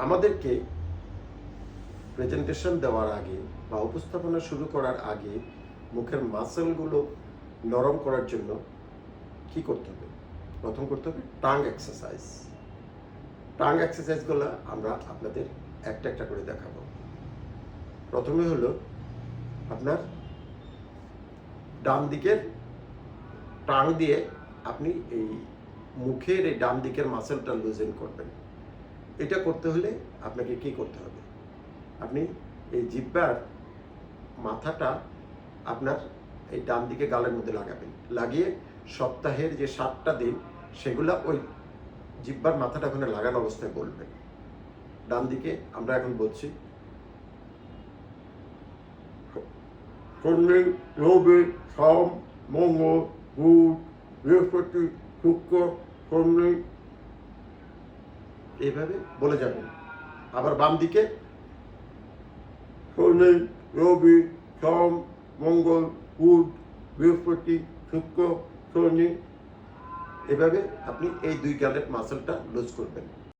আমাদেরকে প্রেজেন্টেশন দেওয়ার আগে বা উপস্থাপনা শুরু করার আগে মুখের মাসেলগুলো নরম করার জন্য কি করতে হবে? প্রথম করতে হবে টাং এক্সারসাইজ। টাং এক্সারসাইজগুলো আমরা আপনাদের একটা একটা করে দেখাবো। প্রথমে হলো আপনার ডান দিকের টাং দিয়ে আপনি এই মুখের এই ডান দিকের মাসেলটা লুজেন করবেন। এটা করতে হলে আপনাকে কি করতে হবে? আপনি এই জিহ্বার মাথাটা আপনার এই ডান দিকে গালের মধ্যে লাগাবেন, লাগিয়ে সপ্তাহের যে 7টা দিন সেগুলা ওই জিহ্বার মাথাটা ওখানে লাগানো অবস্থায় বলবেন। ডান দিকে আমরা এখন বলছি শনি, রবি, সোম, মঙ্গল, বুধ, বৃহস্পতি, শুক্র, শনি, এইভাবে বলে যাবেন। আবার বাম দিকে শনি, রবি, সোম, মঙ্গল, বুধ, বৃহস্পতি, শুক্র, শনি, এভাবে আপনি এই 2 গালের মাসেলটা লুজ করবেন।